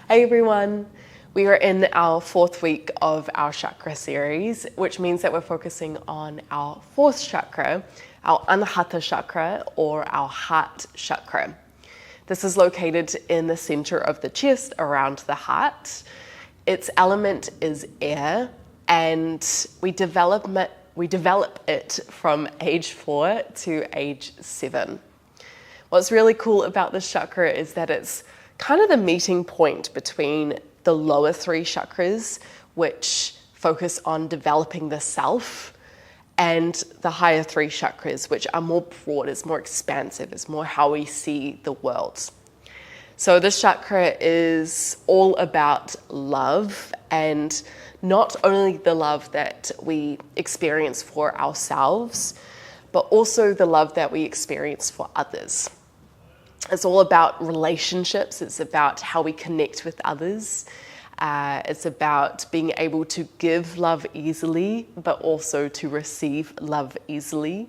Hey everyone, we are in our 4th week of our chakra series, which means that we're focusing on our 4th chakra, our Anahata chakra or our heart chakra. This is located in the center of the chest around the heart. Its element is air, and we develop it from age 4 to age 7. What's really cool about this chakra is that it's kind of the meeting point between the lower 3 chakras, which focus on developing the self, and the higher 3 chakras, which are more broad, it's more expansive, it's more how we see the world. So this chakra is all about love, and not only the love that we experience for ourselves, but also the love that we experience for others. It's all about relationships. It's about how we connect with others. It's about being able to give love easily, but also to receive love easily.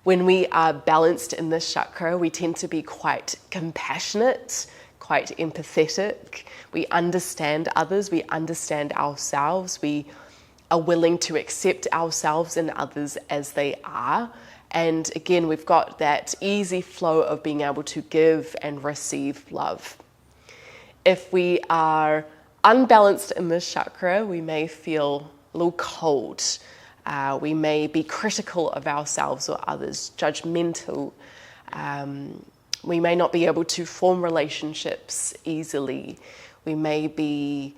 When we are balanced in this chakra, we tend to be quite compassionate, quite empathetic. We understand others. We understand ourselves. We are willing to accept ourselves and others as they are. And again, we've got that easy flow of being able to give and receive love. If we are unbalanced in this chakra, we may feel a little cold. We may be critical of ourselves or others, judgmental. We may not be able to form relationships easily. We may be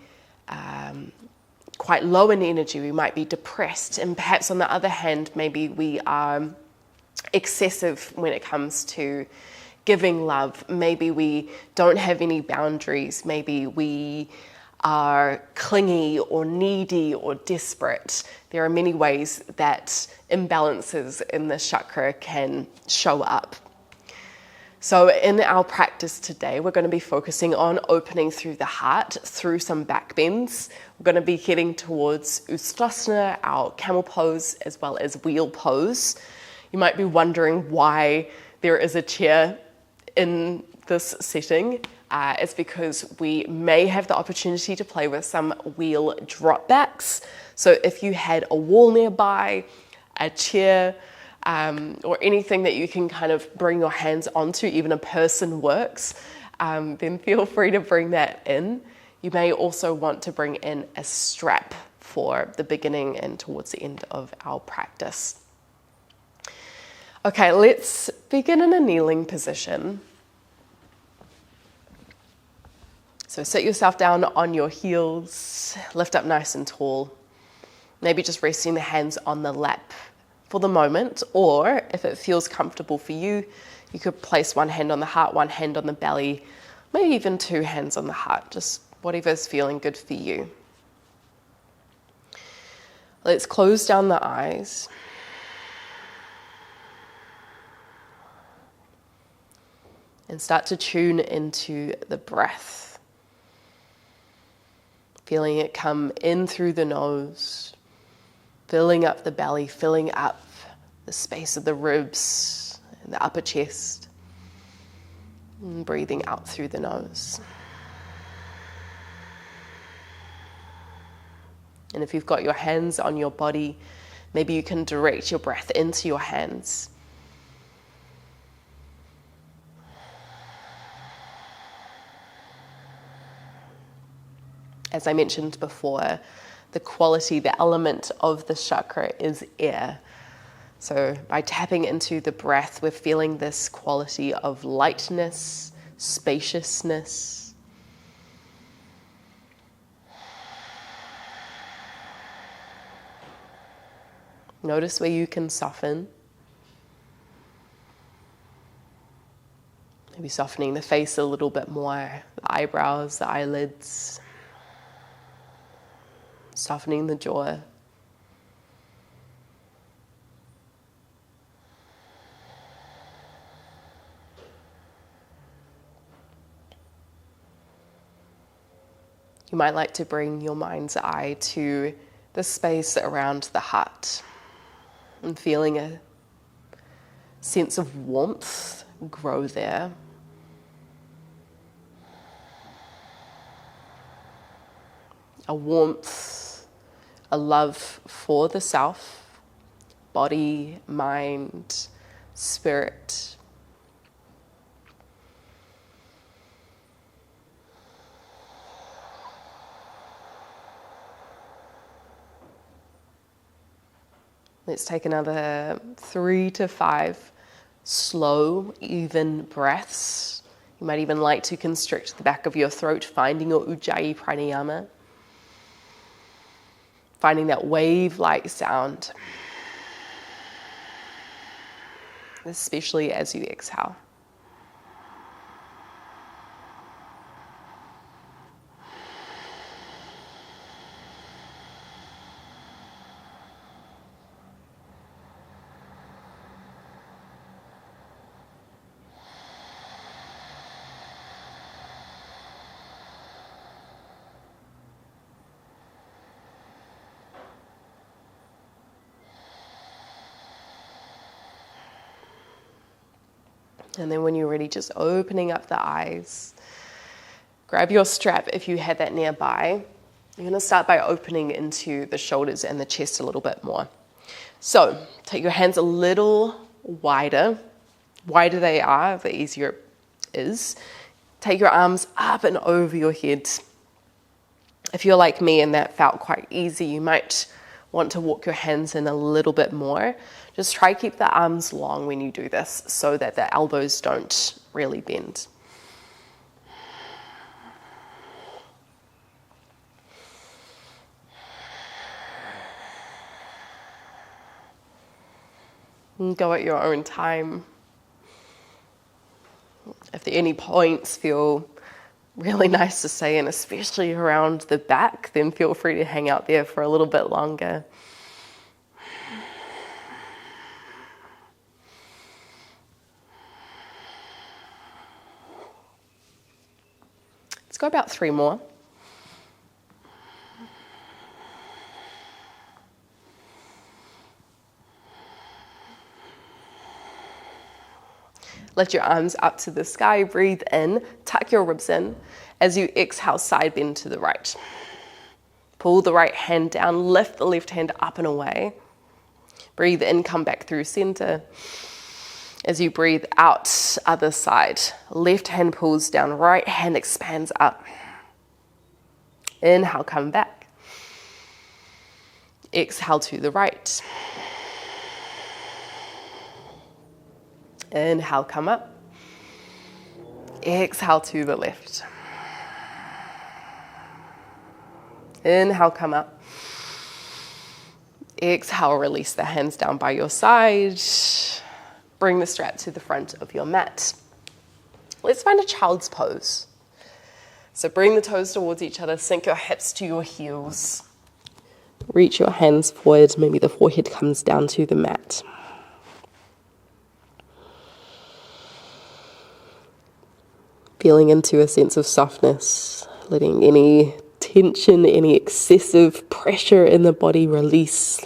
quite low in energy. We might be depressed. And perhaps on the other hand, maybe we are excessive when it comes to giving love. Maybe we don't have any boundaries. Maybe we are clingy or needy or desperate. There are many ways that imbalances in this chakra can show up. So in our practice today, we're going to be focusing on opening through the heart, through some backbends. We're going to be heading towards Uttanasana, our camel pose, as well as wheel pose. You might be wondering why there is a chair in this setting. It's because we may have the opportunity to play with some wheel drop backs. So if you had a wall nearby, a chair, or anything that you can kind of bring your hands onto, even a person works, then feel free to bring that in. You may also want to bring in a strap for the beginning and towards the end of our practice. Okay, let's begin in a kneeling position. So sit yourself down on your heels, lift up nice and tall. Maybe just resting the hands on the lap for the moment, or if it feels comfortable for you, you could place one hand on the heart, one hand on the belly, maybe even 2 hands on the heart, just whatever's feeling good for you. Let's close down the eyes. And start to tune into the breath. Feeling it come in through the nose, filling up the belly, filling up the space of the ribs and the upper chest. And breathing out through the nose. And if you've got your hands on your body, maybe you can direct your breath into your hands. As I mentioned before, the quality, the element of the chakra is air. So by tapping into the breath, we're feeling this quality of lightness, spaciousness. Notice where you can soften. Maybe softening the face a little bit more, the eyebrows, the eyelids. Softening the jaw. You might like to bring your mind's eye to the space around the heart and feeling a sense of warmth grow there. a warmth, a love for the self, body, mind, spirit. Let's take another 3 to 5 slow, even breaths. You might even like to constrict the back of your throat, finding your Ujjayi pranayama. Finding that wave-like sound, especially as you exhale. And then when you're ready, just opening up the eyes. Grab your strap if you had that nearby. You're going to start by opening into the shoulders and the chest a little bit more. So take your hands a little wider. Wider they are, the easier it is. Take your arms up and over your head. If you're like me and that felt quite easy, you might want to walk your hands in a little bit more. Just try to keep the arms long when you do this so that the elbows don't really bend. And go at your own time. If any points feel really nice to stay in, especially around the back, then feel free to hang out there for a little bit longer. Let's go about 3 more. Lift your arms up to the sky, breathe in, tuck your ribs in. As you exhale, side bend to the right. Pull the right hand down, lift the left hand up and away. Breathe in, come back through center. As you breathe out, other side. Left hand pulls down, right hand expands up. Inhale, come back. Exhale to the right. Inhale, come up. Exhale to the left. Inhale, come up. Exhale, release the hands down by your side. Bring the strap to the front of your mat. Let's find a child's pose. So bring the toes towards each other, sink your hips to your heels. Reach your hands forward, maybe the forehead comes down to the mat. Feeling into a sense of softness, letting any tension, any excessive pressure in the body release.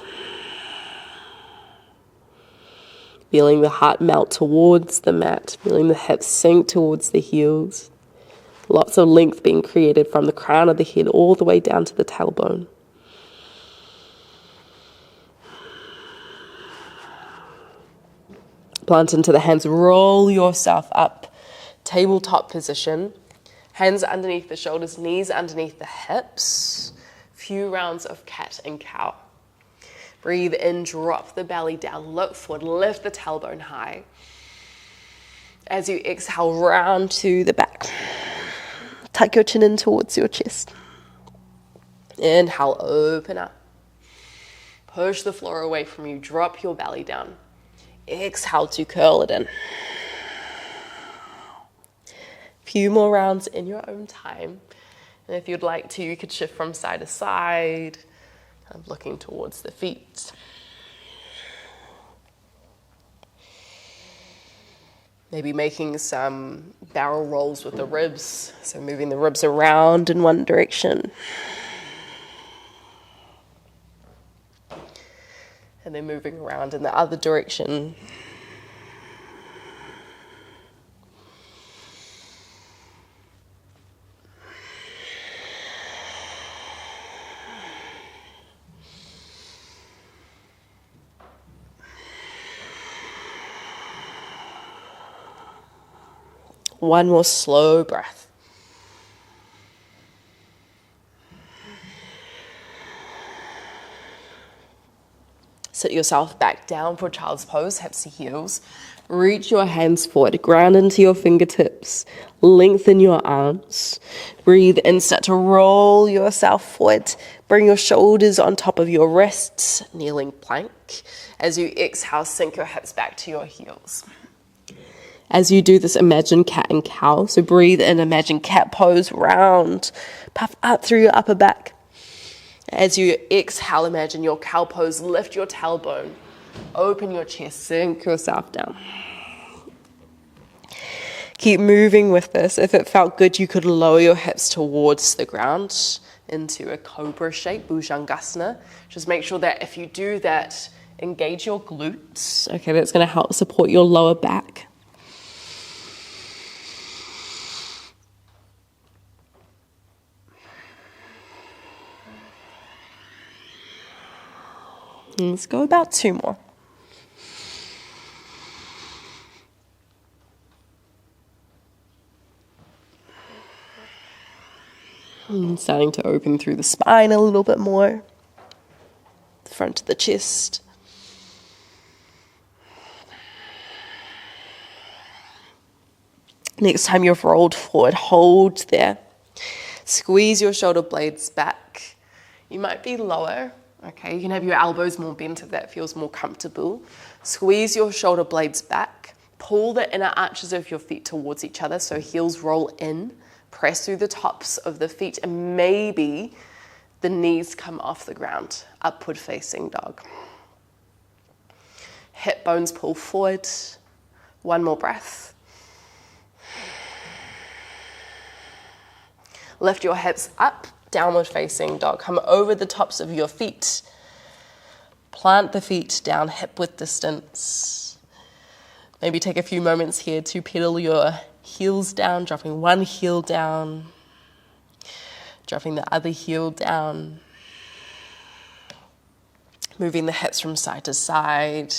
Feeling the heart melt towards the mat, feeling the hips sink towards the heels. Lots of length being created from the crown of the head all the way down to the tailbone. Plant into the hands, roll yourself up. Tabletop position. Hands underneath the shoulders, knees underneath the hips. Few rounds of cat and cow. Breathe in, drop the belly down, look forward, lift the tailbone high. As you exhale, round to the back. Tuck your chin in towards your chest. Inhale, open up. Push the floor away from you, drop your belly down. Exhale to curl it in. Few more rounds in your own time. And if you'd like to, you could shift from side to side. I'm looking towards the feet. Maybe making some barrel rolls with the ribs. So moving the ribs around in one direction. And then moving around in the other direction. One more slow breath. Sit yourself back down for child's pose, hips to heels. Reach your hands forward, ground into your fingertips, lengthen your arms. Breathe in, start to roll yourself forward. Bring your shoulders on top of your wrists, kneeling plank. As you exhale, sink your hips back to your heels. As you do this, imagine cat and cow. So breathe in, imagine cat pose, round, puff up through your upper back. As you exhale, imagine your cow pose, lift your tailbone, open your chest, sink yourself down. Keep moving with this. If it felt good, you could lower your hips towards the ground into a cobra shape, Bhujangasana. Just make sure that if you do that, engage your glutes. Okay, that's going to help support your lower back. And let's go about 2 more. And starting to open through the spine a little bit more. The front of the chest. Next time you've rolled forward, hold there. Squeeze your shoulder blades back. You might be lower. Okay, you can have your elbows more bent if that feels more comfortable. Squeeze your shoulder blades back. Pull the inner arches of your feet towards each other so heels roll in. Press through the tops of the feet and maybe the knees come off the ground. Upward facing dog. Hip bones pull forward. One more breath. Lift your hips up, downward facing dog. Come over the tops of your feet. Plant the feet down hip width distance. Maybe take a few moments here to pedal your heels down, dropping one heel down, dropping the other heel down, moving the hips from side to side.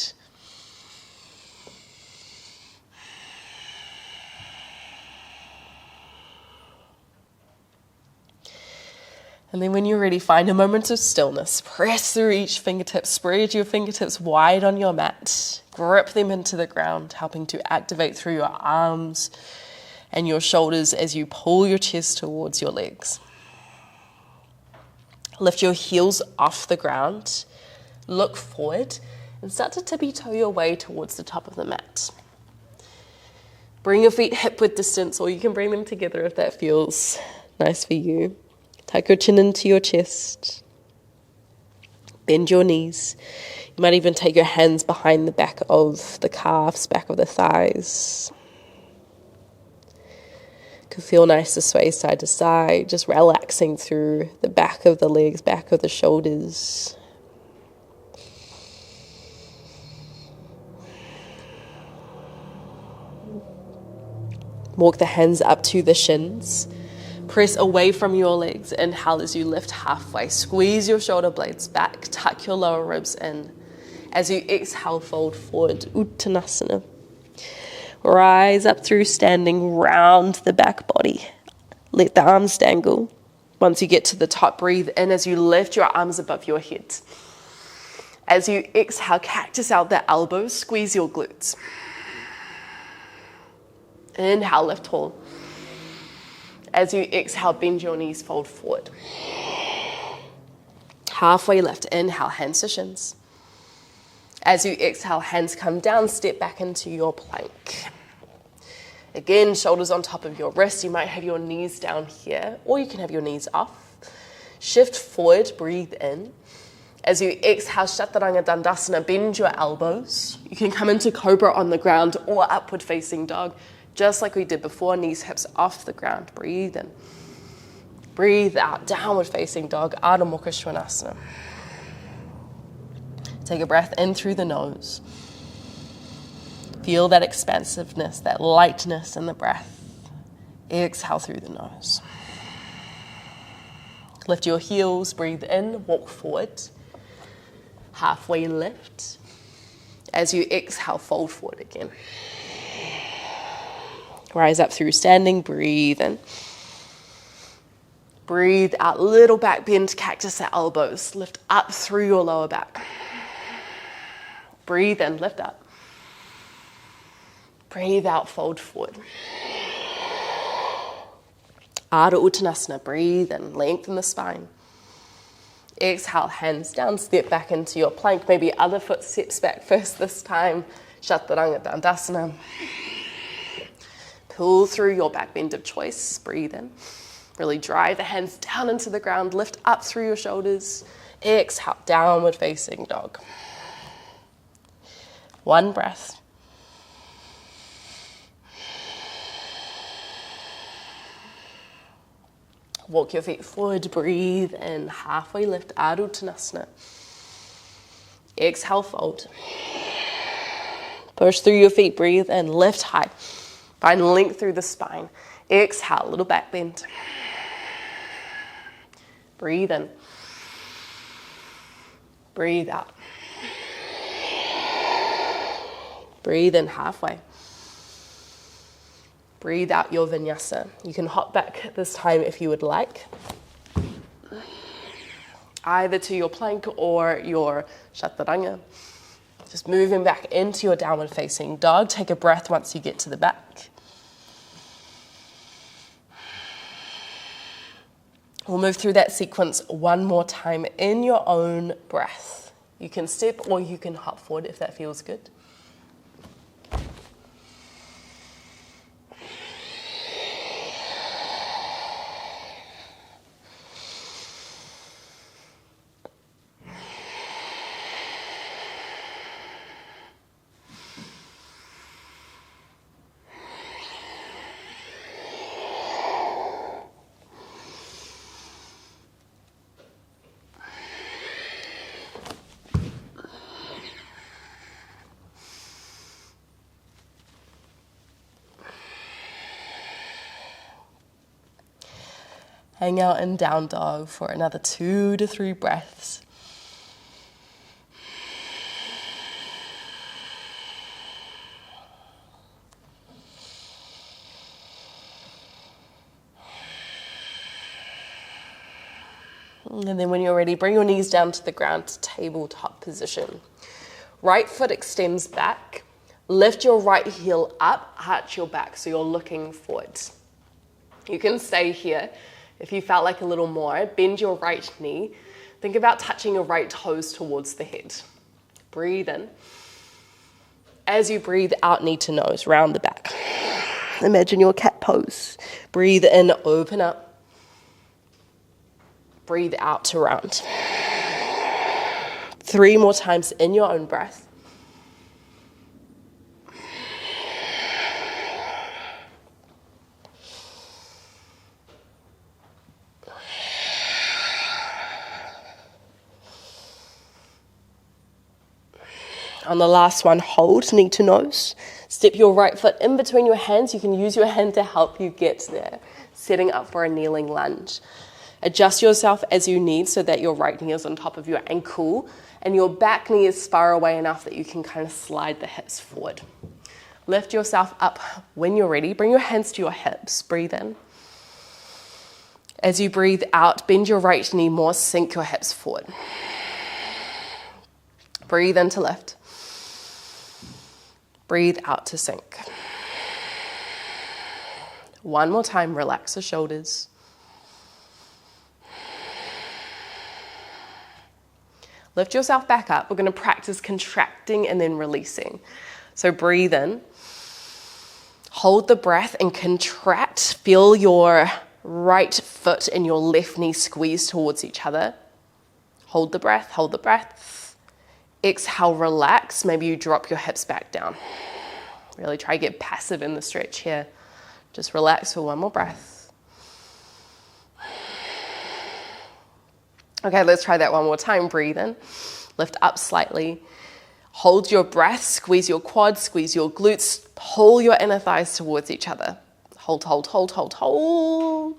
And then when you're ready, find a moment of stillness. Press through each fingertip, spread your fingertips wide on your mat, grip them into the ground, helping to activate through your arms and your shoulders as you pull your chest towards your legs. Lift your heels off the ground, look forward, and start to tippy-toe your way towards the top of the mat. Bring your feet hip width distance, or you can bring them together if that feels nice for you. Tuck your chin into your chest. Bend your knees. You might even take your hands behind the back of the calves, back of the thighs. Could feel nice to sway side to side, just relaxing through the back of the legs, back of the shoulders. Walk the hands up to the shins. Press away from your legs. Inhale as you lift halfway. Squeeze your shoulder blades back. Tuck your lower ribs in. As you exhale, fold forward. Uttanasana. Rise up through standing, round the back body. Let the arms dangle. Once you get to the top, breathe in as you lift your arms above your head. As you exhale, cactus out the elbows. Squeeze your glutes. Inhale, lift tall. As you exhale, bend your knees, fold forward. Halfway lift, inhale, hands to shins. As you exhale, hands come down, step back into your plank. Again, shoulders on top of your wrists. You might have your knees down here, or you can have your knees off. Shift forward, breathe in. As you exhale, Chaturanga Dandasana, bend your elbows. You can come into Cobra on the ground or upward facing dog. Just like we did before, knees, hips off the ground. Breathe in. Breathe out. Downward facing dog, Ardha Mukha Svanasana. Take a breath in through the nose. Feel that expansiveness, that lightness in the breath. Exhale through the nose. Lift your heels, breathe in, walk forward. Halfway lift. As you exhale, fold forward again. Rise up through standing, breathe in. Breathe out, little back bend, cactus at elbows. Lift up through your lower back. Breathe in, lift up. Breathe out, fold forward. Ardha Uttanasana, breathe in, lengthen the spine. Exhale, hands down, step back into your plank. Maybe other foot steps back first this time. Chaturanga Dandasana. Pull through your back bend of choice, breathe in. Really drive the hands down into the ground, lift up through your shoulders. Exhale, downward facing dog. One breath. Walk your feet forward, breathe in, halfway lift, Ardha Uttanasana. Exhale, fold. Push through your feet, breathe in, lift high. Find length through the spine. Exhale, little back bend. Breathe in. Breathe out. Breathe in halfway. Breathe out your vinyasa. You can hop back this time if you would like. Either to your plank or your chaturanga. Just moving back into your downward facing dog. Take a breath once you get to the back. We'll move through that sequence one more time in your own breath. You can step or you can hop forward if that feels good. Hang out in down dog for another 2 to 3 breaths. And then when you're ready, bring your knees down to the ground, tabletop position. Right foot extends back. Lift your right heel up, arch your back so you're looking forwards. You can stay here. If you felt like a little more, bend your right knee. Think about touching your right toes towards the head. Breathe in. As you breathe out, knee to nose, round the back. Imagine your cat pose. Breathe in, open up. Breathe out to round. 3 more times in your own breath. On the last one, hold, knee to nose. Step your right foot in between your hands. You can use your hand to help you get there. Setting up for a kneeling lunge. Adjust yourself as you need so that your right knee is on top of your ankle and your back knee is far away enough that you can kind of slide the hips forward. Lift yourself up when you're ready. Bring your hands to your hips. Breathe in. As you breathe out, bend your right knee more, sink your hips forward. Breathe in to lift. Breathe out to sink. One more time, relax the shoulders. Lift yourself back up. We're going to practice contracting and then releasing. So breathe in. Hold the breath and contract. Feel your right foot and your left knee squeeze towards each other. Hold the breath, hold the breath. Exhale, relax. Maybe you drop your hips back down. Really try to get passive in the stretch here. Just relax for one more breath. Okay, let's try that one more time. Breathe in. Lift up slightly. Hold your breath. Squeeze your quads, squeeze your glutes. Pull your inner thighs towards each other. Hold, hold, hold, hold, hold.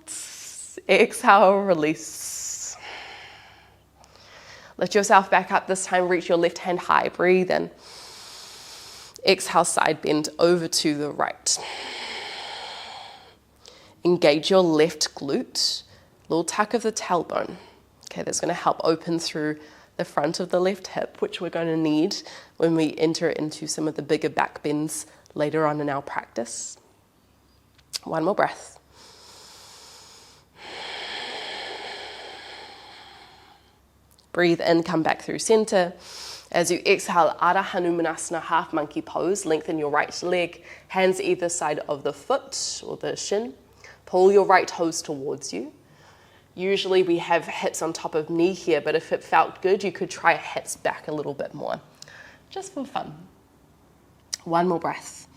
Exhale, release. Lift yourself back up this time. Reach your left hand high. Breathe in. Exhale, side bend over to the right. Engage your left glute, little tuck of the tailbone. Okay, that's going to help open through the front of the left hip, which we're going to need when we enter into some of the bigger back bends later on in our practice. One more breath. Breathe in, come back through center. As you exhale, Adho Hanumanasana, half monkey pose. Lengthen your right leg, hands either side of the foot or the shin. Pull your right toes towards you. Usually we have hips on top of knee here, but if it felt good, you could try hips back a little bit more, just for fun. One more breath.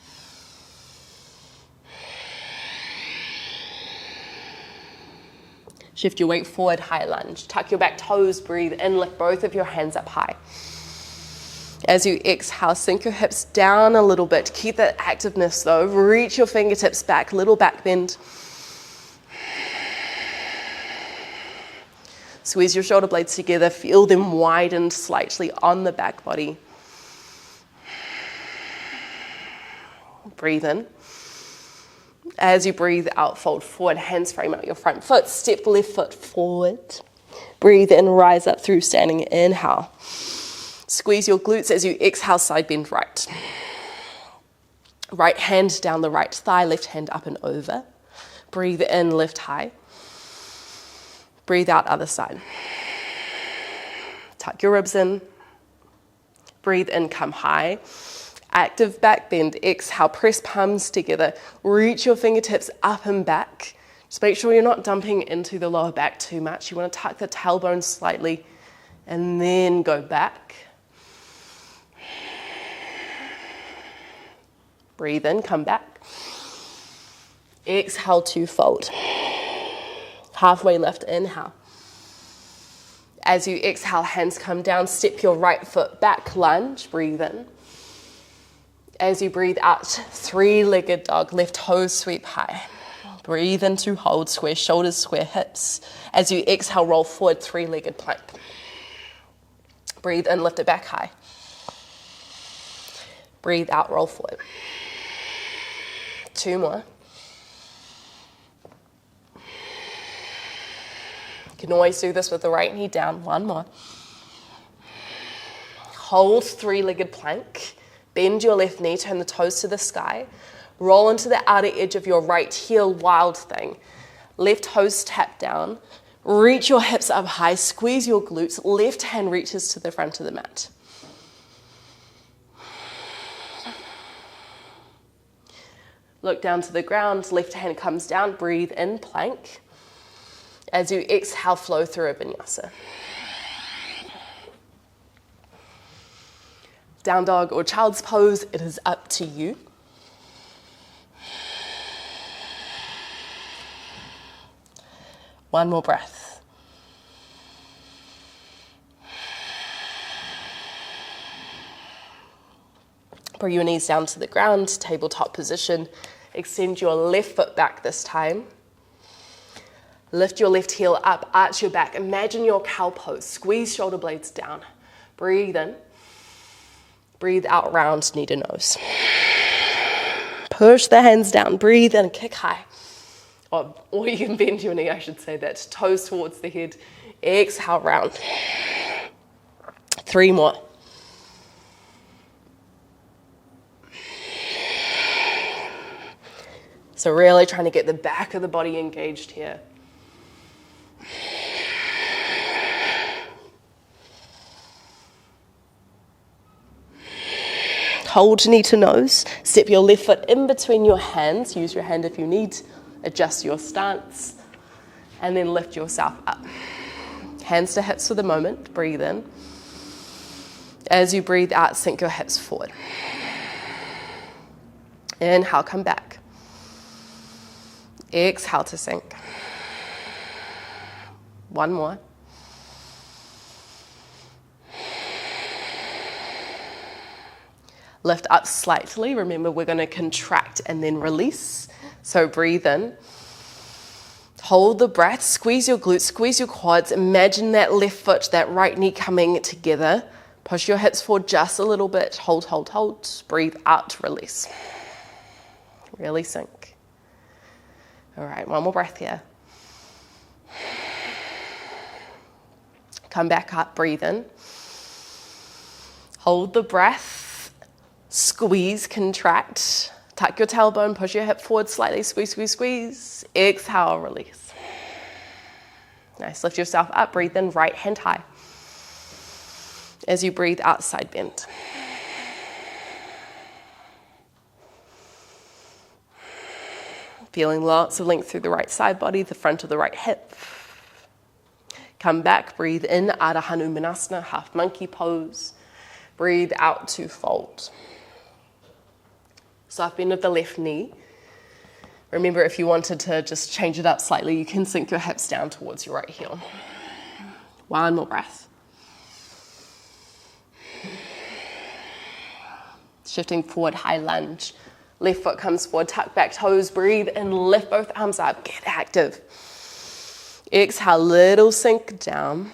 Shift your weight forward, high lunge. Tuck your back toes, breathe in, lift both of your hands up high. As you exhale, sink your hips down a little bit. Keep that activeness though. Reach your fingertips back, little back bend. Squeeze your shoulder blades together, feel them widen slightly on the back body. Breathe in. As you breathe out, fold forward, hands frame out your front foot, step left foot forward. Breathe in, rise up through standing, inhale. Squeeze your glutes as you exhale, side bend right. Right hand down the right thigh, left hand up and over. Breathe in, lift high. Breathe out, other side. Tuck your ribs in. Breathe in, come high. Active back bend. Exhale, press palms together. Reach your fingertips up and back. Just make sure you're not dumping into the lower back too much. You want to tuck the tailbone slightly and then go back. Breathe in, come back. Exhale to fold. Halfway lift, inhale. As you exhale, hands come down, step your right foot back, lunge, breathe in. As you breathe out, three-legged dog, left toes sweep high. Breathe into hold, square shoulders, square hips. As you exhale, roll forward, three-legged plank. Breathe in, lift it back high. Breathe out, roll forward. Two more. You can always do this with the right knee down. One more. Hold three-legged plank. Bend your left knee, turn the toes to the sky. Roll into the outer edge of your right heel, wild thing. Left toes tap down. Reach your hips up high, squeeze your glutes. Left hand reaches to the front of the mat. Look down to the ground, left hand comes down, breathe in, plank. As you exhale, flow through a vinyasa. Down dog or child's pose, it is up to you. One more breath. Bring your knees down to the ground, tabletop position. Extend your left foot back this time. Lift your left heel up, arch your back. Imagine your cow pose. Squeeze shoulder blades down. Breathe in. Breathe out, round knee to nose. Push the hands down. Breathe in, kick high. Or you can bend your knee, I should say that. Toes towards the head. Exhale, round. Three more. So really trying to get the back of the body engaged here. Hold knee to nose. Step your left foot in between your hands. Use your hand if you need. Adjust your stance. And then lift yourself up. Hands to hips for the moment. Breathe in. As you breathe out, sink your hips forward. Inhale, come back. Exhale to sink. One more. Lift up slightly. Remember, we're going to contract and then release. So breathe in. Hold the breath. Squeeze your glutes, squeeze your quads. Imagine that left foot, that right knee coming together. Push your hips forward just a little bit. Hold, hold, hold. Breathe out, release. Really sink. All right, one more breath here. Come back up, breathe in. Hold the breath. Squeeze, contract. Tuck your tailbone, push your hip forward slightly, squeeze, squeeze, squeeze. Exhale, release. Nice, lift yourself up, breathe in, right hand high. As you breathe out, side bend. Feeling lots of length through the right side body, the front of the right hip. Come back, breathe in, Ardha Hanumanasana, half monkey pose. Breathe out to fold. Soft bend of the left knee. Remember, if you wanted to just change it up slightly, you can sink your hips down towards your right heel. One more breath. Shifting forward, high lunge. Left foot comes forward, tuck back toes, breathe and lift both arms up, get active. Exhale, little sink down.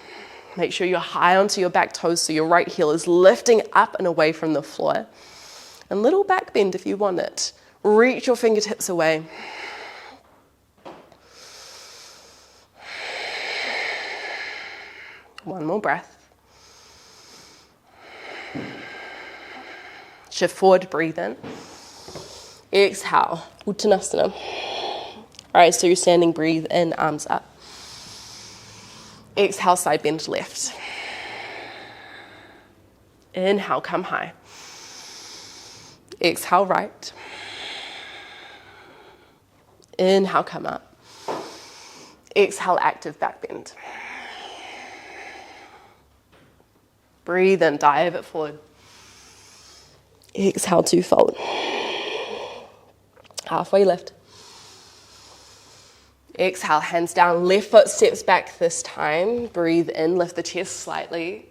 Make sure you're high onto your back toes so your right heel is lifting up and away from the floor. A little back bend if you want it. Reach your fingertips away. One more breath. Shift forward, breathe in. Exhale, Uttanasana. All right, so you're standing, breathe in, arms up. Exhale, side bend left. Inhale, come high. Exhale, right. Inhale, come up. Exhale, active back bend. Breathe in, dive it forward. Exhale to fold. Halfway lift. Exhale, hands down, left foot steps back this time. Breathe in, lift the chest slightly.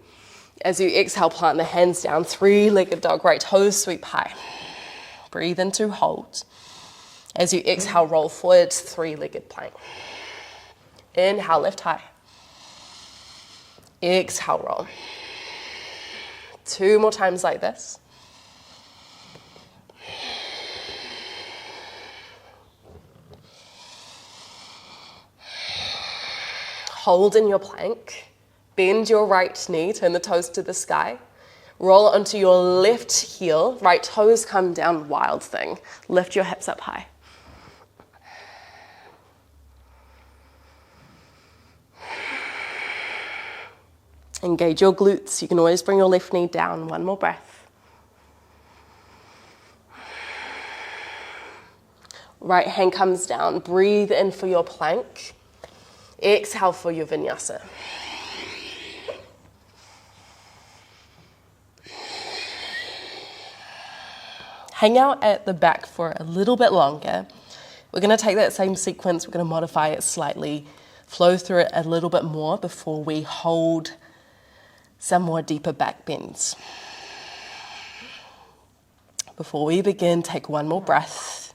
As you exhale, plant the hands down, three-legged dog, right toes sweep high. Breathe into hold. As you exhale, roll forward, three-legged plank. Inhale, lift high. Exhale, roll. 2 more times like this. Hold in your plank. Bend your right knee, turn the toes to the sky. Roll onto your left heel, right toes come down, wild thing. Lift your hips up high. Engage your glutes. You can always bring your left knee down. One more breath. Right hand comes down. Breathe in for your plank. Exhale for your vinyasa. Hang out at the back for a little bit longer. We're going to take that same sequence, we're going to modify it slightly, flow through it a little bit more before we hold some more deeper back bends. Before we begin, take one more breath,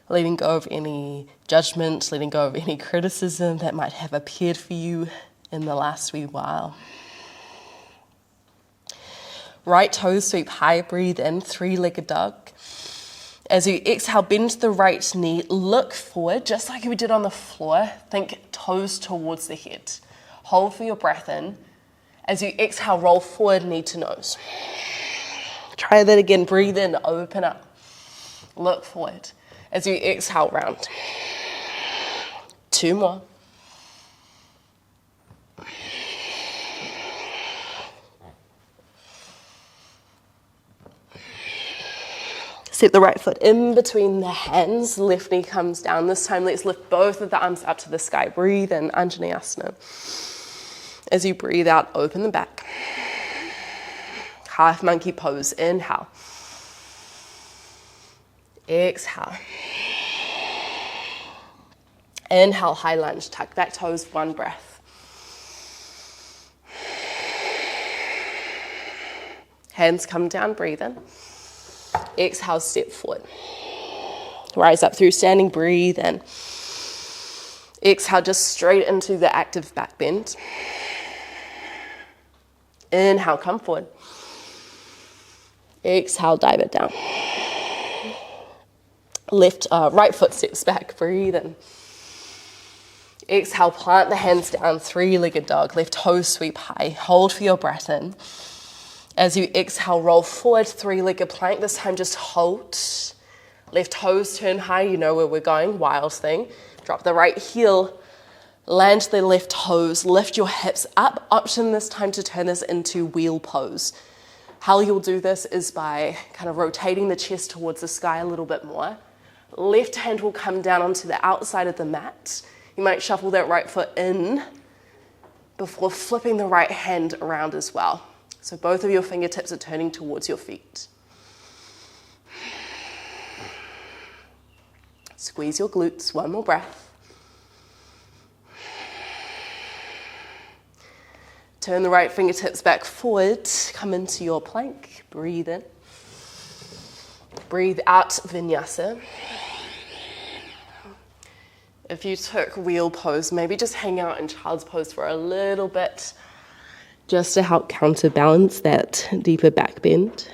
letting go of any judgment, letting go of any criticism that might have appeared for you in the last wee while. Right toes sweep high, breathe in, three-legged dog. As you exhale, bend the right knee, look forward, just like we did on the floor. Think toes towards the head. Hold for your breath in. As you exhale, roll forward, knee to nose. Try that again, breathe in, open up. Look forward. As you exhale, round. 2 more. Step the right foot in between the hands, left knee comes down. This time let's lift both of the arms up to the sky. Breathe in, Anjaneyasana. As you breathe out, open the back. Half monkey pose, inhale. Exhale. Inhale, high lunge, tuck back toes, one breath. Hands come down, breathe in. Exhale, step forward. Rise up through standing, breathe in. Exhale, just straight into the active back bend. Inhale, come forward. Exhale, dive it down. Right foot steps back, breathe in. Exhale, plant the hands down, three-legged dog. Left toes sweep high. Hold for your breath in. As you exhale, roll forward, three-legged plank. This time just hold. Left toes turn high, you know where we're going, wild thing. Drop the right heel, land the left toes, lift your hips up. Option this time to turn this into wheel pose. How you'll do this is by kind of rotating the chest towards the sky a little bit more. Left hand will come down onto the outside of the mat. You might shuffle that right foot in before flipping the right hand around as well. So both of your fingertips are turning towards your feet. Squeeze your glutes, one more breath. Turn the right fingertips back forward, come into your plank, breathe in. Breathe out, Vinyasa. If you took wheel pose, maybe just hang out in child's pose for a little bit, just to help counterbalance that deeper back bend.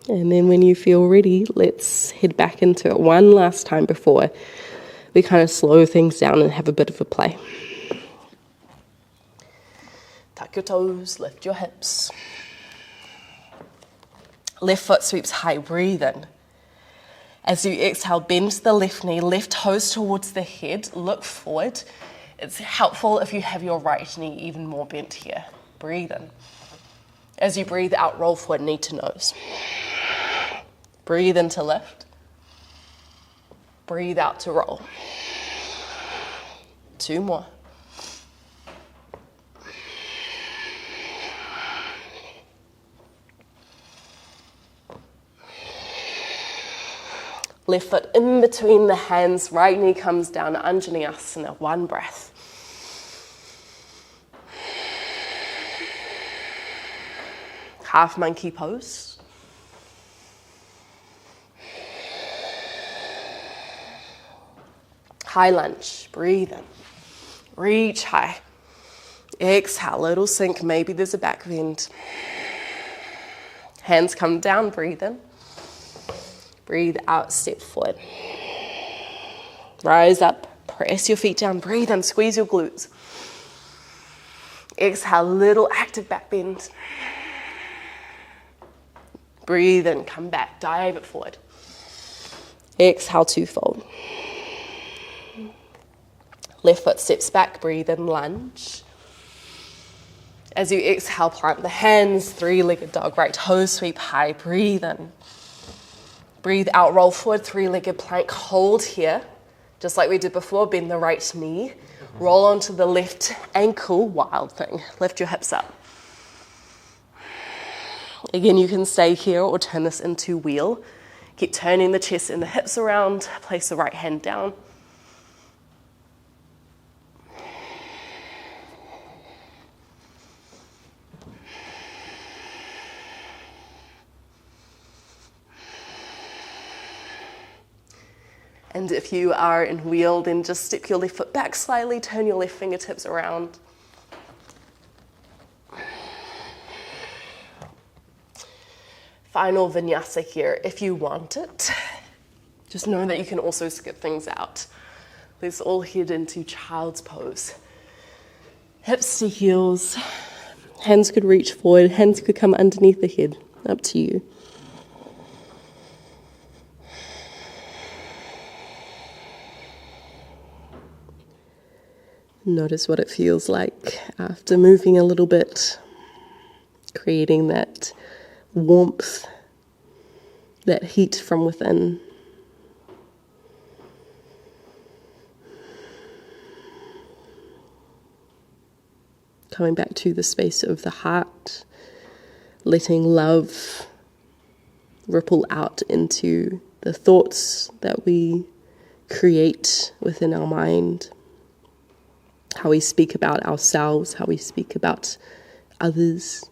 And then when you feel ready, let's head back into it one last time before we kind of slow things down and have a bit of a play. Tuck your toes, lift your hips. Left foot sweeps high, breathe in. As you exhale, bend the left knee, left toes towards the head, look forward. It's helpful if you have your right knee even more bent here. Breathe in. As you breathe out, roll forward, knee to nose. Breathe in to lift. Breathe out to roll. Two more. Left foot in between the hands, right knee comes down, Anjaneyasana, one breath. Half monkey pose. High lunge, breathe in. Reach high. Exhale, little sink, maybe there's a back bend. Hands come down, breathe in. Breathe out, step forward. Rise up, press your feet down, breathe in, squeeze your glutes. Exhale, little active back bend. Breathe in, come back, dive it forward. Exhale, two-fold. Left foot steps back, breathe in, lunge. As you exhale, plant the hands, three-legged dog, right toes sweep high, breathe in. Breathe out, roll forward, three-legged plank, hold here. Just like we did before, bend the right knee. Roll onto the left ankle, wild thing. Lift your hips up. Again, you can stay here or turn this into wheel. Keep turning the chest and the hips around. Place the right hand down. And if you are in wheel, then just step your left foot back slightly, turn your left fingertips around. Final vinyasa here, if you want it. Just know that you can also skip things out. Let's all head into child's pose. Hips to heels. Hands could reach forward, hands could come underneath the head. Up to you. Notice what it feels like after moving a little bit, creating that warmth, that heat from within. Coming back to the space of the heart, letting love ripple out into the thoughts that we create within our mind. How we speak about ourselves, how we speak about others.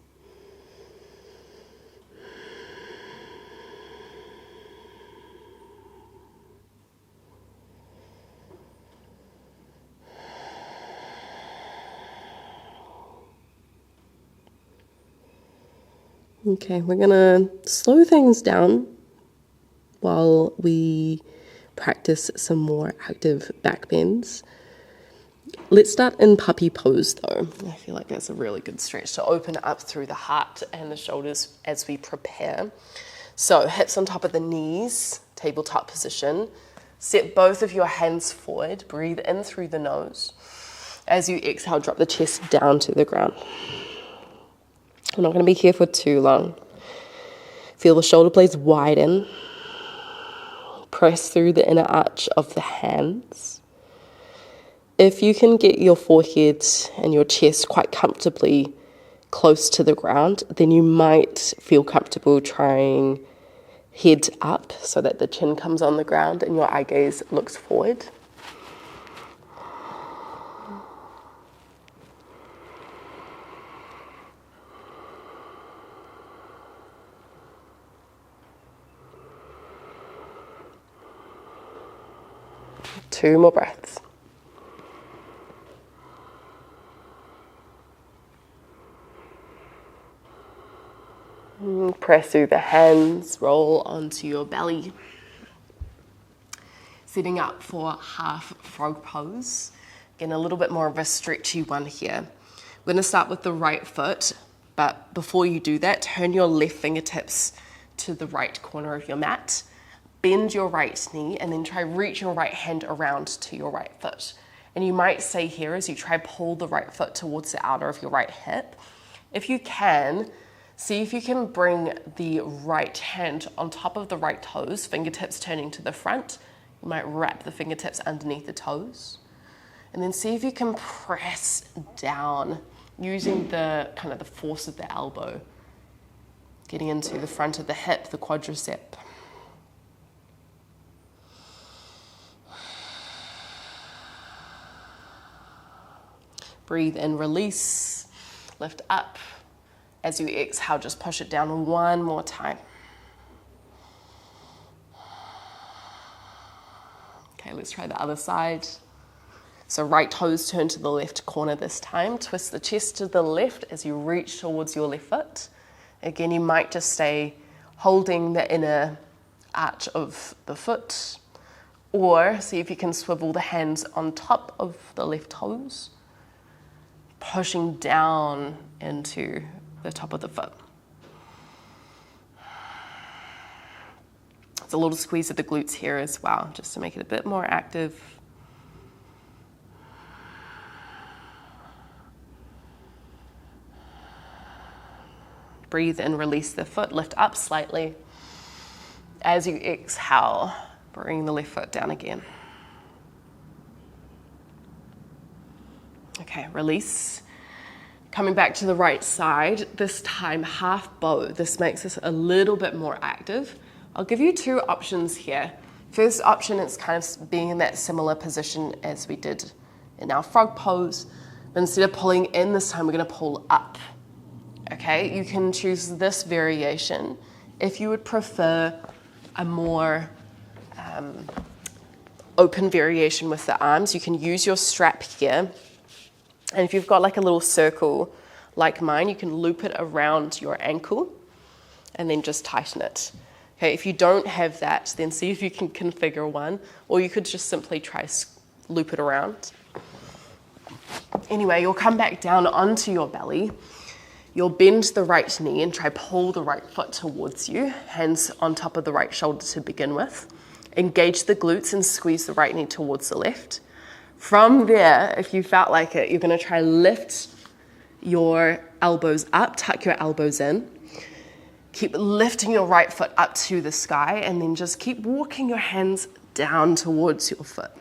Okay, we're gonna slow things down while we practice some more active back bends. Let's start in puppy pose though. I feel like that's a really good stretch to open up through the heart and the shoulders as we prepare. So hips on top of the knees, tabletop position. Step both of your hands forward, breathe in through the nose. As you exhale, drop the chest down to the ground. I'm not going to be here for too long. Feel the shoulder blades widen. Press through the inner arch of the hands. If you can get your forehead and your chest quite comfortably close to the ground, then you might feel comfortable trying head up so that the chin comes on the ground and your eye gaze looks forward. Two more breaths. Press through the hands, roll onto your belly. Setting up for half frog pose. Again, a little bit more of a stretchy one here. We're gonna start with the right foot, but before you do that, turn your left fingertips to the right corner of your mat. Bend your right knee and then try reach your right hand around to your right foot. And you might stay here as you try pull the right foot towards the outer of your right hip. If you can, see if you can bring the right hand on top of the right toes, fingertips turning to the front. You might wrap the fingertips underneath the toes. And then see if you can press down using the kind of the force of the elbow, getting into the front of the hip, the quadricep. Breathe in, release, lift up. As you exhale, just push it down one more time. Okay, let's try the other side. So right toes turn to the left corner this time. Twist the chest to the left as you reach towards your left foot. Again, you might just stay holding the inner arch of the foot, or see if you can swivel the hands on top of the left toes, pushing down into the top of the foot. It's a little squeeze of the glutes here as well, just to make it a bit more active. Breathe in, release the foot, lift up slightly. As you exhale, bring the left foot down again. Okay, release. Coming back to the right side, this time half bow. This makes us a little bit more active. I'll give you two options here. First option is kind of being in that similar position as we did in our frog pose, but instead of pulling in this time, we're gonna pull up. Okay, you can choose this variation. If you would prefer a more open variation with the arms, you can use your strap here. And if you've got like a little circle like mine, you can loop it around your ankle and then just tighten it. Okay, if you don't have that, then see if you can configure one, or you could just simply try loop it around. Anyway, you'll come back down onto your belly. You'll bend the right knee and try pull the right foot towards you, hands on top of the right shoulder to begin with. Engage the glutes and squeeze the right knee towards the left. From there, if you felt like it, you're gonna try lift your elbows up, tuck your elbows in. Keep lifting your right foot up to the sky and then just keep walking your hands down towards your foot.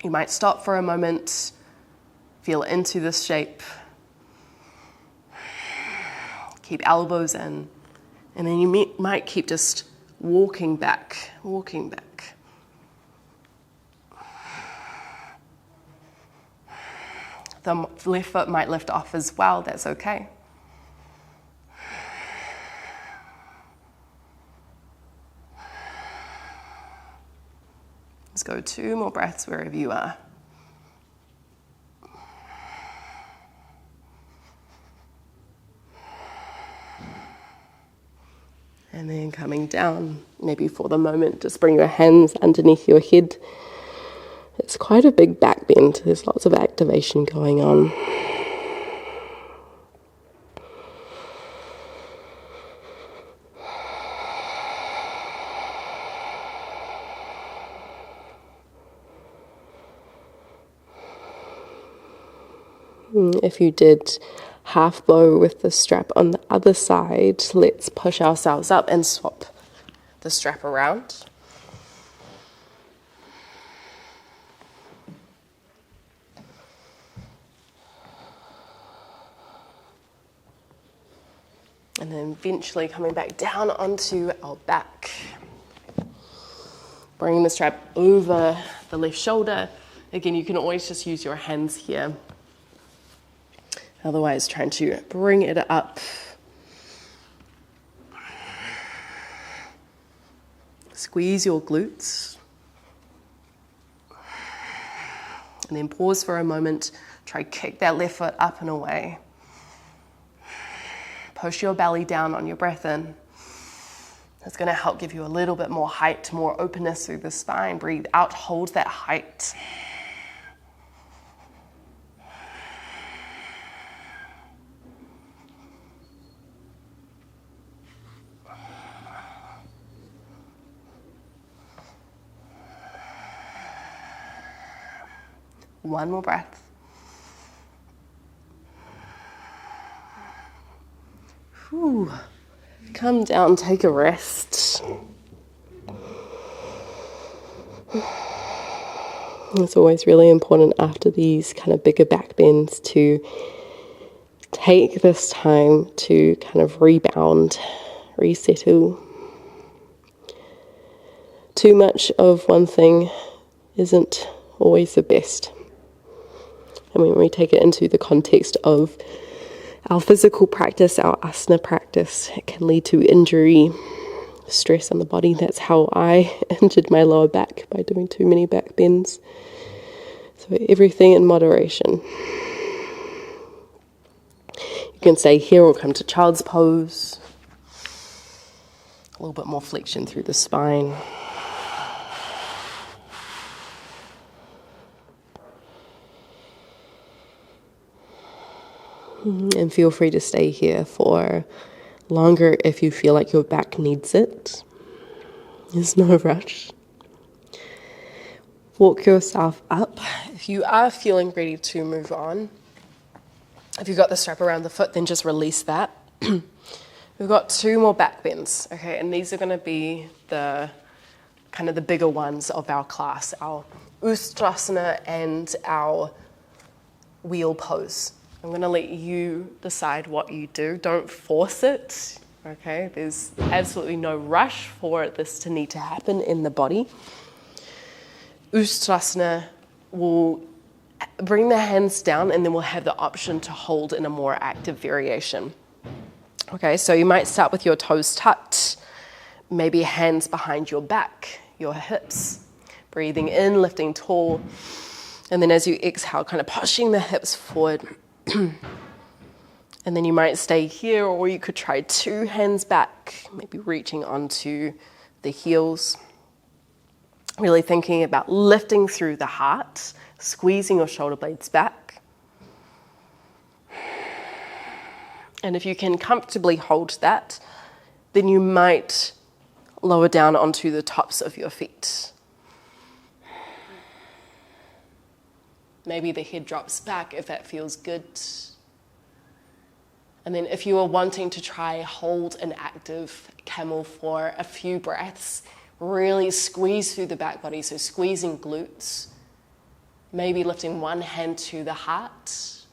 You might stop for a moment, feel into this shape. Keep elbows in. And then you might keep just walking back, walking back. The left foot might lift off as well, that's okay. Let's go 2 more breaths wherever you are. And then coming down, maybe for the moment, just bring your hands underneath your head. It's quite a big back bend. There's lots of activation going on. If you did half bow with the strap on the other side, let's push ourselves up and swap the strap around. And then eventually coming back down onto our back. Bringing the strap over the left shoulder. Again, you can always just use your hands here. Otherwise, trying to bring it up. Squeeze your glutes. And then pause for a moment. Try kick that left foot up and away. Push your belly down on your breath in. It's going to help give you a little bit more height, more openness through the spine. Breathe out, hold that height. One more breath. Whew. Come down, take a rest. It's always really important after these kind of bigger back bends to take this time to kind of rebound, resettle. Too much of one thing isn't always the best. And when we take it into the context of our physical practice, our asana practice, it can lead to injury, stress on the body. That's how I injured my lower back, by doing too many back bends. So everything in moderation. You can stay here or come to child's pose. A little bit more flexion through the spine. And feel free to stay here for longer if you feel like your back needs it. There's no rush. Walk yourself up. If you are feeling ready to move on, if you've got the strap around the foot, then just release that. We've got 2 more back bends, okay, and these are going to be the kind of the bigger ones of our class, our Ustrasana and our wheel pose. I'm going to let you decide what you do. Don't force it, okay? There's absolutely no rush for this to need to happen in the body. Ustrasana will bring the hands down and then we'll have the option to hold in a more active variation. Okay, so you might start with your toes tucked, maybe hands behind your back, your hips. Breathing in, lifting tall. And then as you exhale, kind of pushing the hips forward. And then you might stay here, or you could try 2 hands back, maybe reaching onto the heels. Really thinking about lifting through the heart, squeezing your shoulder blades back. And if you can comfortably hold that, then you might lower down onto the tops of your feet. Maybe the head drops back if that feels good. And then if you are wanting to try hold an active camel for a few breaths, really squeeze through the back body, so squeezing glutes, maybe lifting one hand to the heart,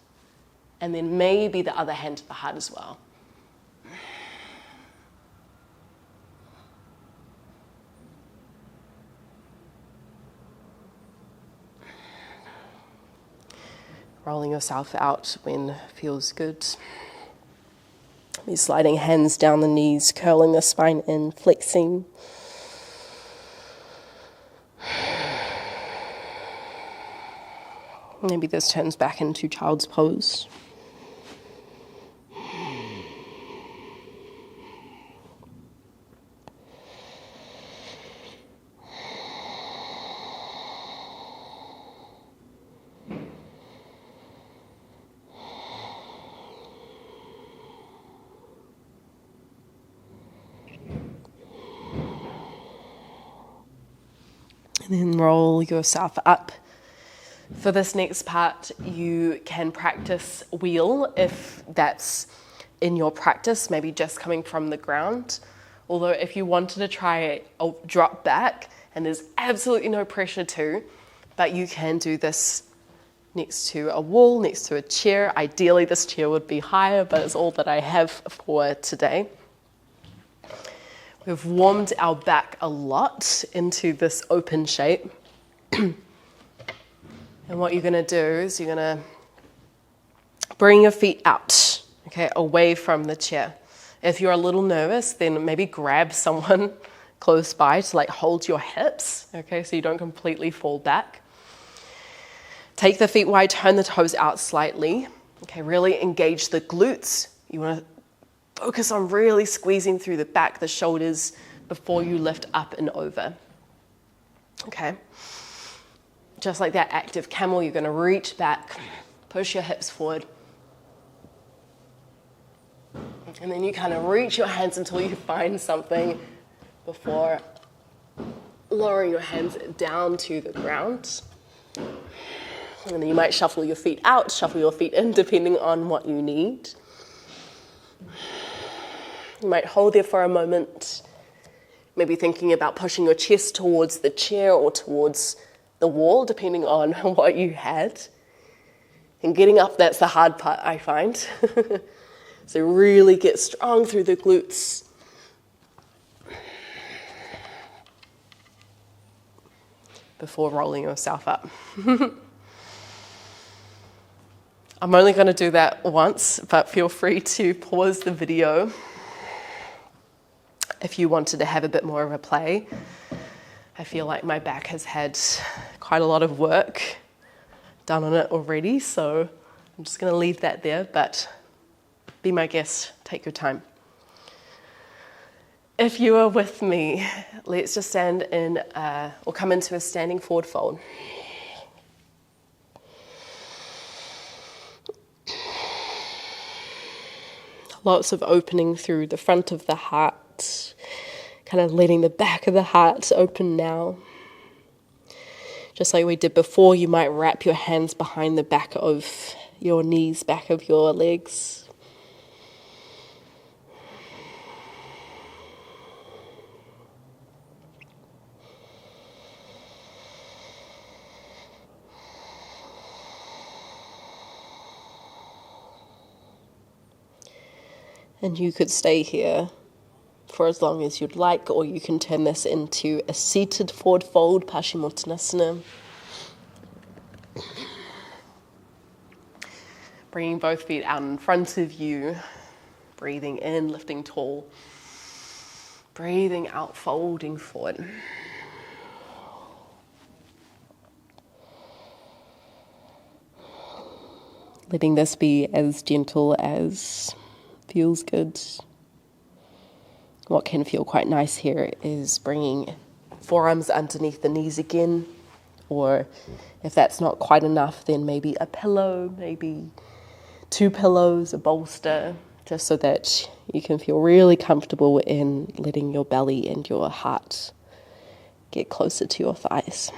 and then maybe the other hand to the heart as well. Rolling yourself out when feels good. Be sliding hands down the knees, curling the spine in, flexing. Maybe this turns back into child's pose. And then roll yourself up. For this next part, you can practice wheel if that's in your practice, maybe just coming from the ground. Although if you wanted to try a drop back, and there's absolutely no pressure to, but you can do this next to a wall, next to a chair. Ideally, this chair would be higher, but it's all that I have for today. We've warmed our back a lot into this open shape. And what you're going to do is you're going to bring your feet out, okay, away from the chair. If you're a little nervous, then maybe grab someone close by to like hold your hips, okay, so you don't completely fall back. Take the feet wide, turn the toes out slightly, okay, really engage the glutes. You want to focus on really squeezing through the back, the shoulders, before you lift up and over, okay. Just like that active camel, you're going to reach back, push your hips forward. And then you kind of reach your hands until you find something before lowering your hands down to the ground. And then you might shuffle your feet out, shuffle your feet in, depending on what you need. You might hold there for a moment, maybe thinking about pushing your chest towards the chair or towards the wall, depending on what you had. And getting up, that's the hard part, I find. So really get strong through the glutes. Before rolling yourself up. I'm only going to do that once, but feel free to pause the video if you wanted to have a bit more of a play. I feel like my back has had quite a lot of work done on it already, so I'm just going to leave that there, but be my guest, take your time. If you are with me, let's just stand in, or come into a standing forward fold. Lots of opening through the front of the heart, kind of letting the back of the heart open now. Just like we did before, you might wrap your hands behind the back of your knees, back of your legs. And you could stay here for as long as you'd like, or you can turn this into a seated forward fold, Paschimottanasana. Bringing both feet out in front of you, breathing in, lifting tall. Breathing out, folding forward. Letting this be as gentle as feels good. What can feel quite nice here is bringing forearms underneath the knees again, or if that's not quite enough, then maybe a pillow, maybe 2 pillows, a bolster, just so that you can feel really comfortable in letting your belly and your heart get closer to your thighs.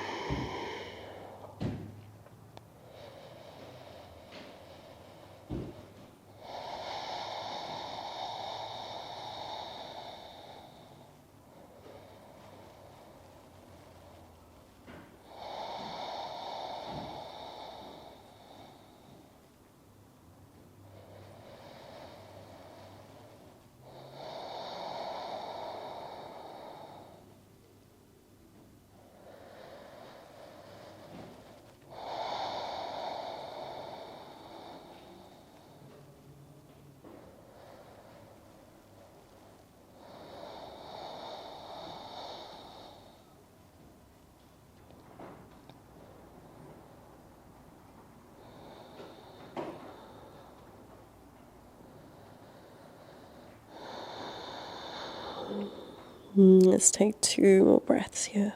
Let's take 2 more breaths here.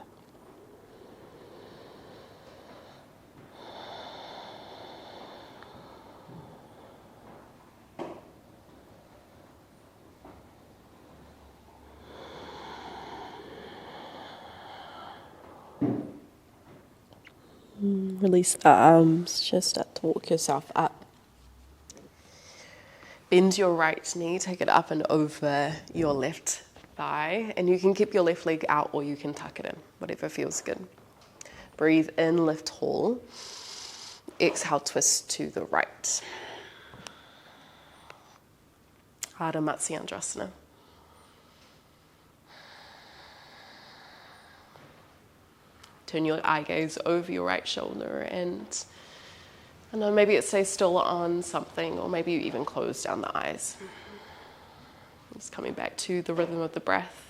Release the arms, just start to walk yourself up. Bend your right knee, take it up and over your left thigh, and you can keep your left leg out or you can tuck it in, whatever feels good. Breathe in, lift tall. Exhale, twist to the right. Ardha Matsyendrasana. Turn your eye gaze over your right shoulder and I know maybe it stays still on something, or maybe you even close down the eyes. Just coming back to the rhythm of the breath.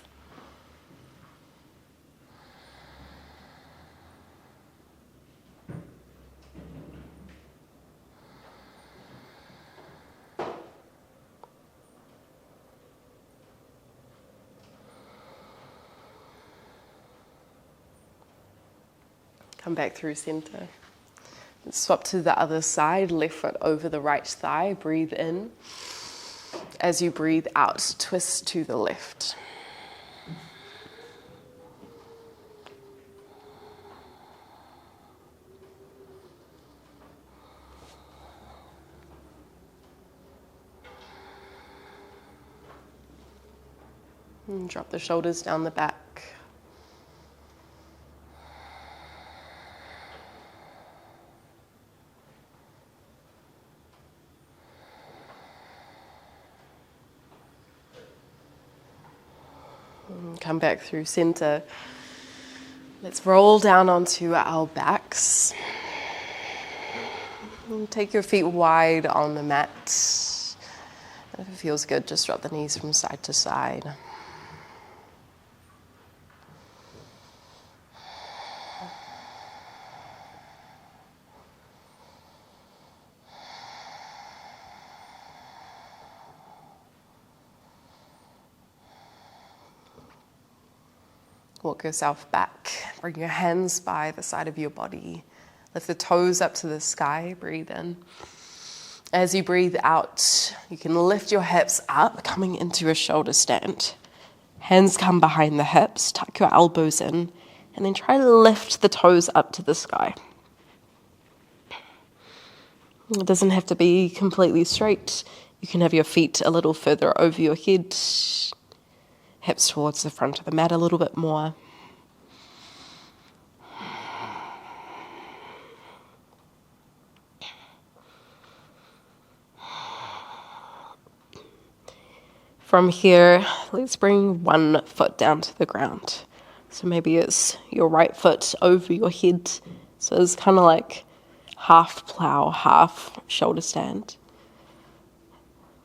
Come back through center. Swap to the other side, left foot over the right thigh. Breathe in. As you breathe out, twist to the left. And drop the shoulders down the back. Come back through center. Let's roll down onto our backs. And take your feet wide on the mat. If it feels good, just drop the knees from side to side. Walk yourself back. Bring your hands by the side of your body. Lift the toes up to the sky. Breathe in. As you breathe out, you can lift your hips up, coming into a shoulder stand. Hands come behind the hips. Tuck your elbows in. And then try to lift the toes up to the sky. It doesn't have to be completely straight. You can have your feet a little further over your head. Hips towards the front of the mat a little bit more. From here, let's bring one foot down to the ground. So maybe it's your right foot over your head. So it's kind of like half plow, half shoulder stand.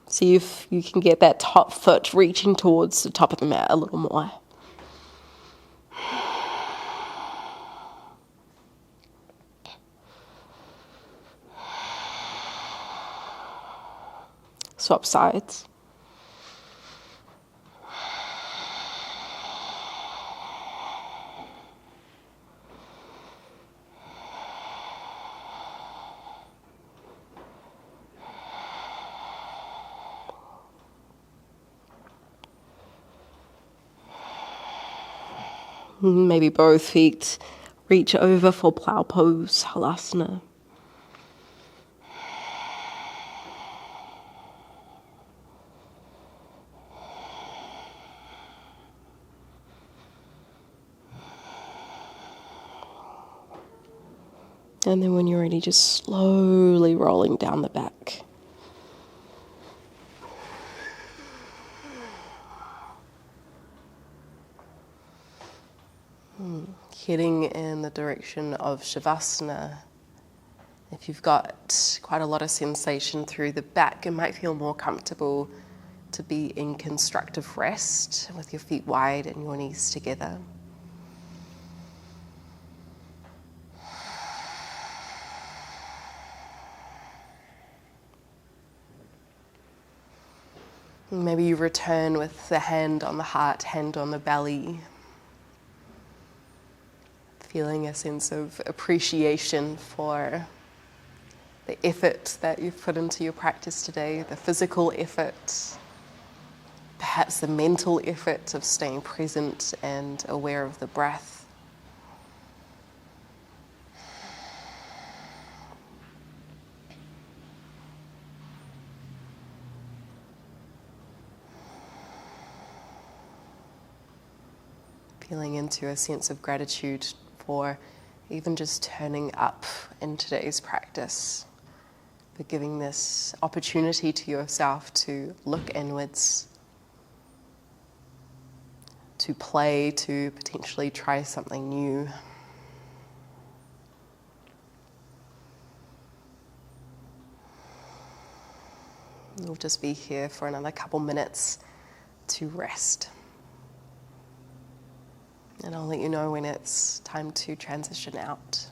See if you can get that top foot reaching towards the top of the mat a little more. Swap sides. Maybe both feet reach over for plow pose, halasana. And then when you're ready, just slowly rolling down the back. Heading in the direction of Shavasana. If you've got quite a lot of sensation through the back, it might feel more comfortable to be in constructive rest with your feet wide and your knees together. Maybe you return with the hand on the heart, hand on the belly. Feeling a sense of appreciation for the effort that you've put into your practice today, the physical effort, perhaps the mental effort of staying present and aware of the breath. Feeling into a sense of gratitude for even just turning up in today's practice, for giving this opportunity to yourself to look inwards, to play, to potentially try something new. We'll just be here for another couple minutes to rest. And I'll let you know when it's time to transition out.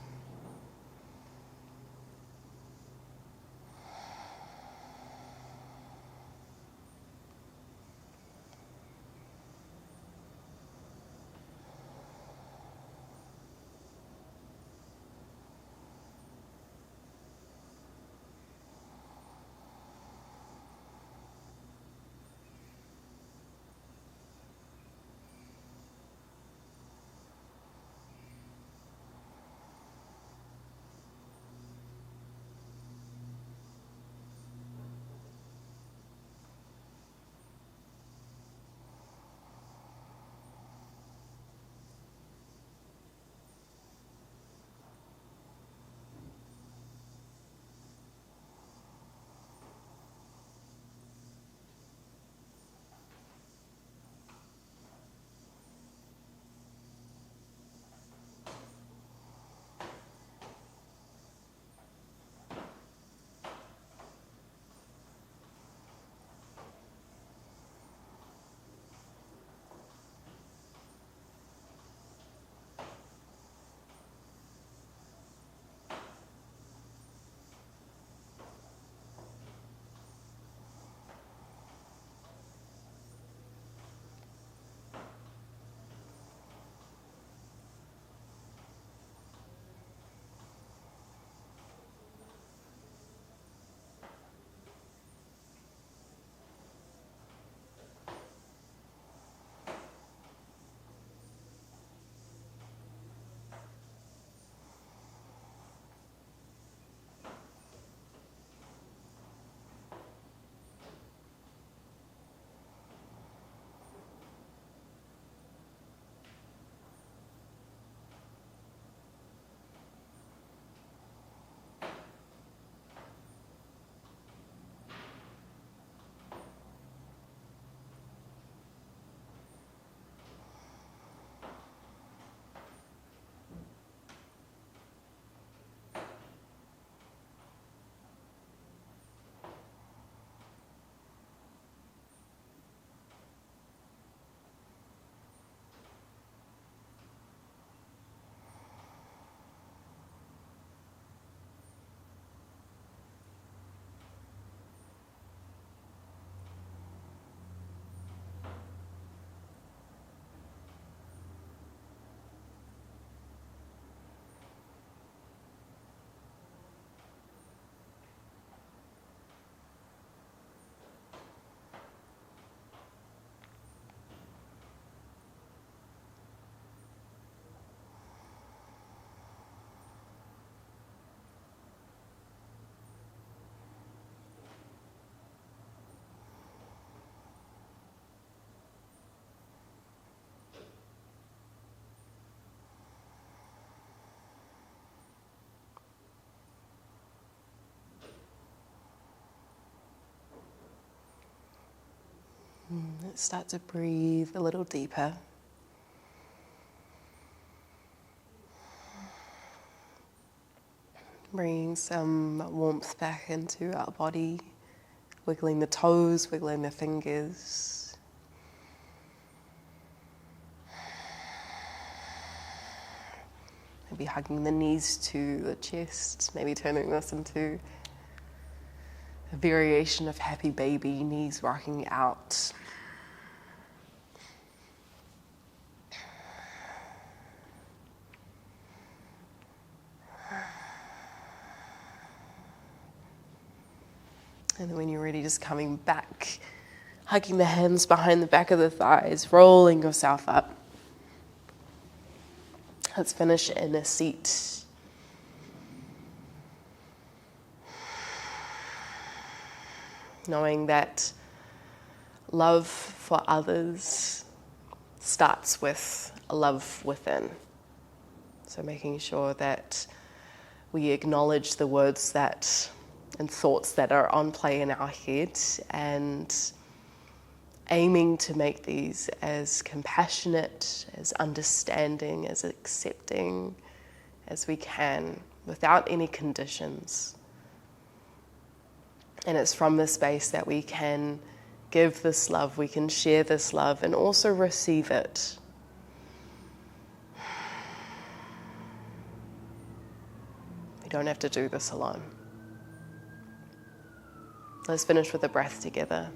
Let's start to breathe a little deeper. Bringing some warmth back into our body, wiggling the toes, wiggling the fingers. Maybe hugging the knees to the chest, maybe turning this into a variation of happy baby, knees rocking out. And then when you're ready, just coming back, hugging the hands behind the back of the thighs, rolling yourself up. Let's finish in a seat. Knowing that love for others, starts with love within. So making sure that we acknowledge the words that and thoughts that are on play in our head, and aiming to make these as compassionate, as understanding, as accepting as we can, without any conditions. And it's from this space that we can give this love, we can share this love, and also receive it. We don't have to do this alone. Let's finish with a breath together.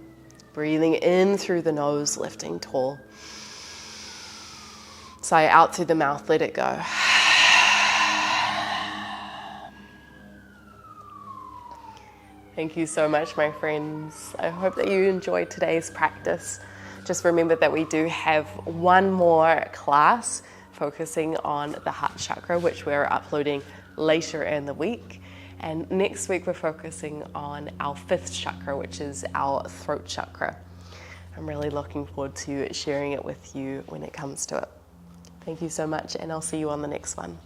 Breathing in through the nose, lifting tall. Sigh out through the mouth, let it go. Thank you so much, my friends. I hope that you enjoyed today's practice. Just remember that we do have one more class focusing on the heart chakra, which we're uploading later in the week. And next week we're focusing on our 5th chakra, which is our throat chakra. I'm really looking forward to sharing it with you when it comes to it. Thank you so much, and I'll see you on the next one.